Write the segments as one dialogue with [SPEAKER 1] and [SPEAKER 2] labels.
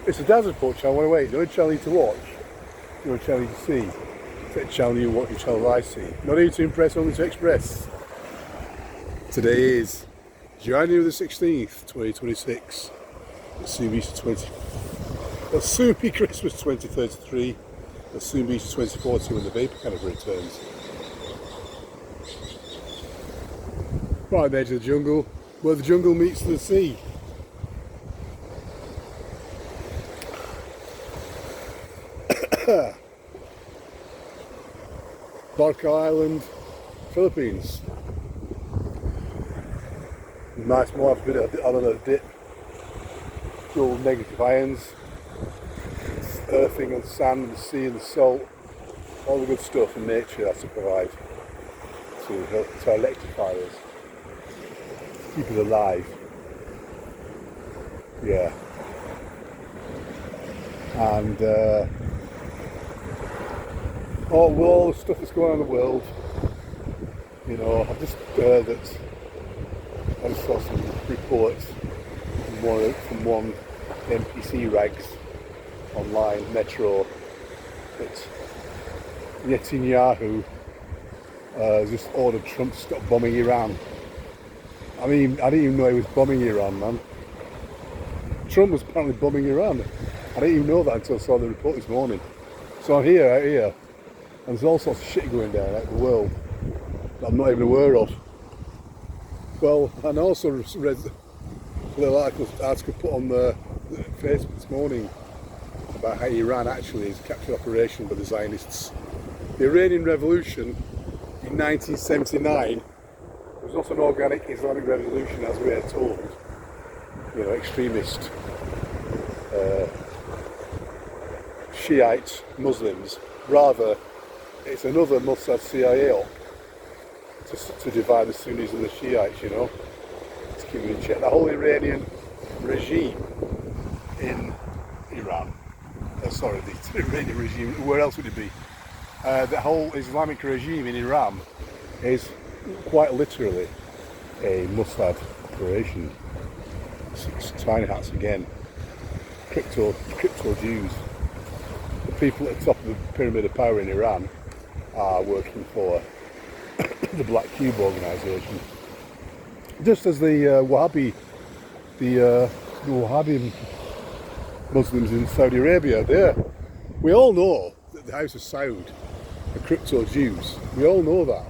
[SPEAKER 1] It's a Dazzleport channel. Wait, the only channel you need to watch, the only channel you can see. It's the channel you watch, the channel I see. Not here to impress, only to express. Today is January the 16th, 2026. It'll soon be it'll soon be Christmas 2033. It'll soon be 2040 when the vapor kind of returns. Right on the edge of the jungle, where the jungle meets the sea. Barca Island, Philippines. Nice more after a bit of dip. Dual negative ions. Earthing on sand, the sea and the salt. All the good stuff in nature has to provide to help to electrify us. Keep it alive. Yeah. And all the stuff that's going on in the world, you know, I've just heard that I just saw some reports from one NPC rags online, Metro, that Netanyahu just ordered Trump to stop bombing Iran. I mean, I didn't even know he was bombing Iran, man. Trump was apparently bombing Iran. I didn't even know that until I saw the report this morning. So I'm out here, and there's all sorts of shit going down out in the world that I'm not even aware of. Well, and I also read a little article put on the Facebook this morning about how Iran actually is a captured operation by the Zionists. The Iranian Revolution in 1979 was not an organic Islamic revolution as we are told. You know, extremist Shiite Muslims. Rather, it's another Mossad CIA op to divide the Sunnis and the Shiites, you know, to keep them in check. The whole Iranian regime in Iran, sorry, the Iranian regime, where else would it be? The whole Islamic regime in Iran is quite literally a Mossad operation. It's tiny hats again. Crypto Jews. The people at the top of the pyramid of power in Iran are working for the Black Cube organisation. Just as the Wahhabi Muslims in Saudi Arabia, we all know that the House of Saud are crypto Jews. We all know that.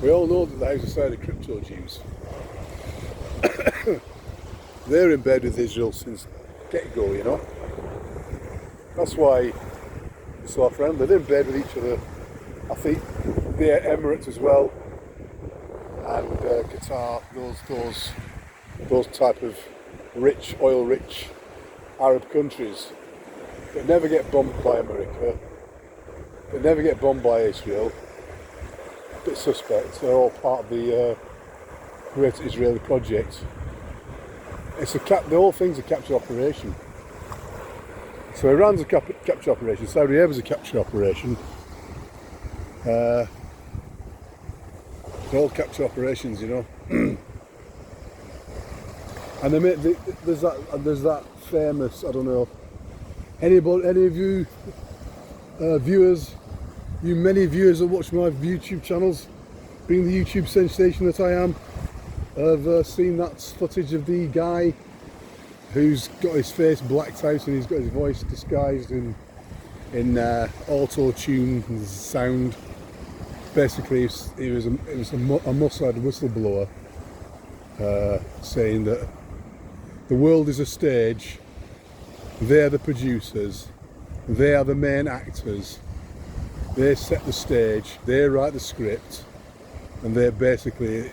[SPEAKER 1] We all know that the House of Saud are crypto Jews. They're in bed with Israel since get-go, you know. That's why they're so friendly. They're in bed with each other. I think the Emirates as well, and Qatar, those type of oil-rich Arab countries that never get bombed by America, that never get bombed by Israel. A bit suspect. They're all part of the Great Israeli Project. The whole thing's a capture operation. So Iran's a capture operation, Saudi Arabia's a capture operation. They're all capture operations, you know. And there's that famous, I don't know, any of you viewers, you many viewers that watch my YouTube channels, being the YouTube sensation that I am, have seen that footage of the guy who's got his face blacked out and he's got his voice disguised in auto-tune sound. Basically, it was a Mossad whistleblower saying that the world is a stage, they're the producers, they are the main actors, they set the stage, they write the script, and they basically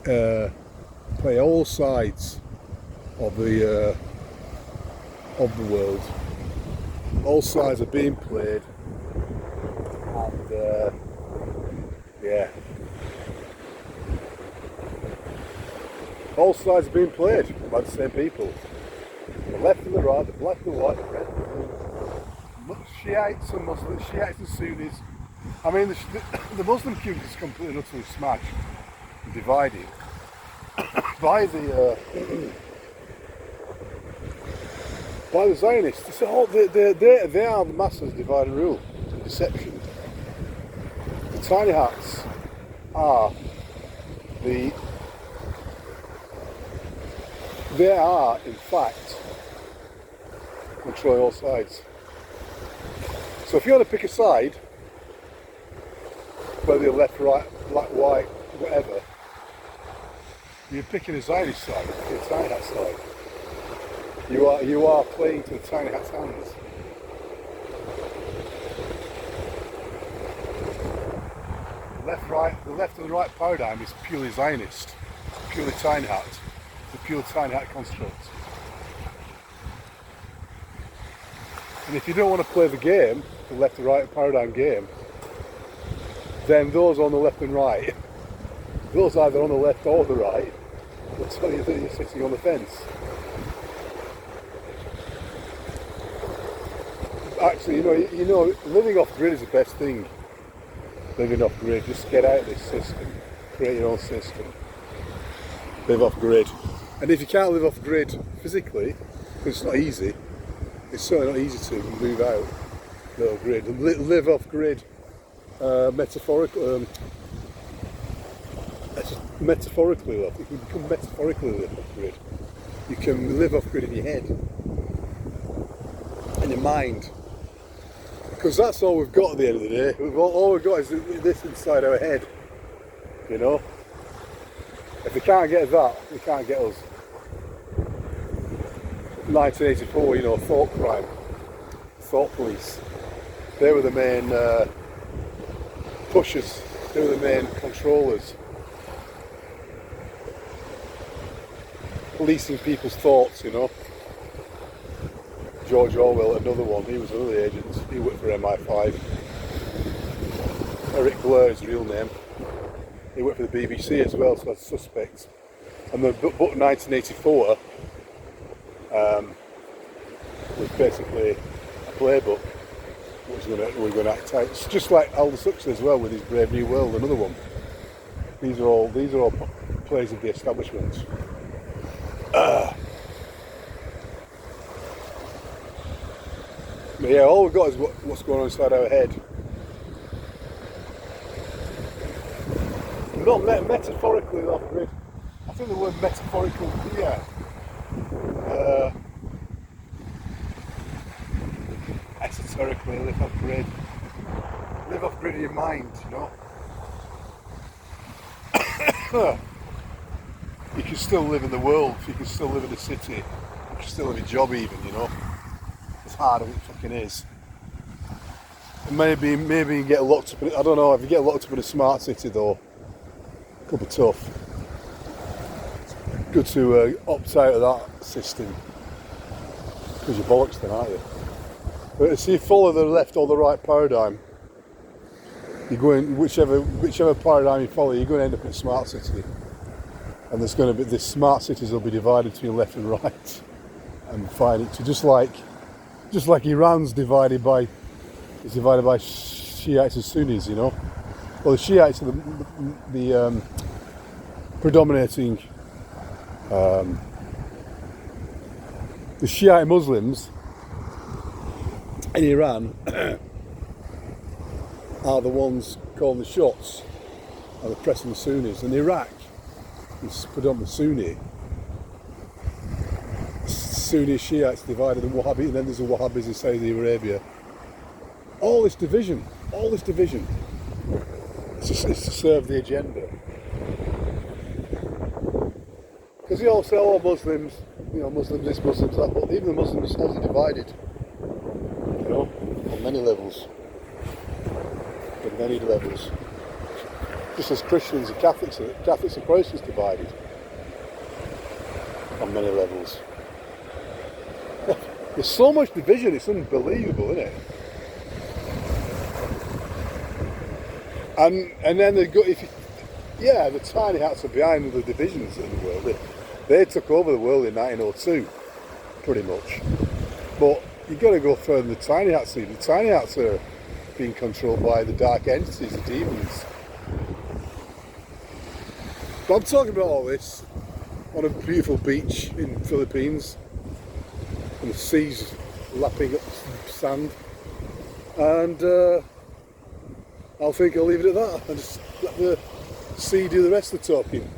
[SPEAKER 1] play all sides of the world. All sides are being played, and yeah, all sides are being played by the same people. The left and the right, the black and the white, the red and the blue. Shiites and Muslims, Shiites and Sunnis. I mean, the Muslim community is completely and utterly smashed and divided. by the by the Zionists. So they are the masters of divide and rule, deception. The tiny hats are they are in fact controlling all sides. So if you want to pick a side, whether you're left, right, black, white, whatever, you're picking a Zionist side, a tiny hat side. You are playing to the tiny hat's hands. The left and the right paradigm is purely Zionist, purely tiny hat, the pure tiny hat construct. And if you don't want to play the game, the left and right paradigm game, then those on the left and right, those either on the left or the right, will tell you that you're sitting on the fence. Actually, you know, living off grid is the best thing. Living off grid, just get out of this system, create your own system, live off grid. And if you can't live off grid physically, because it's not easy, it's certainly not easy to move out the grid. Live off grid, metaphorically, you can become metaphorically live off grid. You can live off grid in your head, in your mind. Because that's all we've got at the end of the day. All we've got is this inside our head, you know. If we can't get that, we can't get us. 1984, you know, thought crime, thought police. They were the main pushers. They were the main controllers. Policing people's thoughts, you know. George Orwell, another one, he was another agent, he worked for MI5. Eric Blair is his real name. He worked for the BBC as well, so that's suspects. And the book 1984 was basically a playbook which we're going to act out. It's just like Aldous Huxley as well with his Brave New World, another one. These are all plays of the establishment. But yeah, all we've got is what's going on inside our head. Not metaphorically off grid. I think the word metaphorical here. Esoterically live off grid. Live off grid in your mind, you know. You can still live in the world, you can still live in the city, you can still have a job even, you know. As hard as it fucking is. And maybe you get locked up in, I don't know, if you get locked up in a smart city though, it could be tough. It's good to opt out of that system. Because you're bollocks then, aren't you? But if you follow the left or the right paradigm, you're going, whichever paradigm you follow, you're going to end up in a smart city. And there's going to be, the smart cities will be divided between left and right. And find it to just like Iran's divided by Shiites and Sunnis, you know. Well, the Shiites are the predominating. The Shiite Muslims in Iran are the ones calling the shots, are the pressing the Sunnis. And Iraq is predominantly Sunni. Sunni Shiites divided, and Wahhabi, and then there's the Wahhabis in Saudi Arabia. All this division, it's to serve the agenda. Because you all say, oh, Muslims, you know, Muslims this, Muslims that, but even the Muslims are divided, you know, on many levels. On many levels. Just as Christians and Catholics and Protestants divided on many levels. There's so much division, it's unbelievable, isn't it? And then they go, the tiny hats are behind the divisions in the world. They took over the world in 1902, pretty much. But you've got to go further than the tiny hats. The tiny hats are being controlled by the dark entities, the demons. But I'm talking about all this on a beautiful beach in Philippines, and the sea's lapping up sand, and I think I'll leave it at that and just let the sea do the rest of the talking.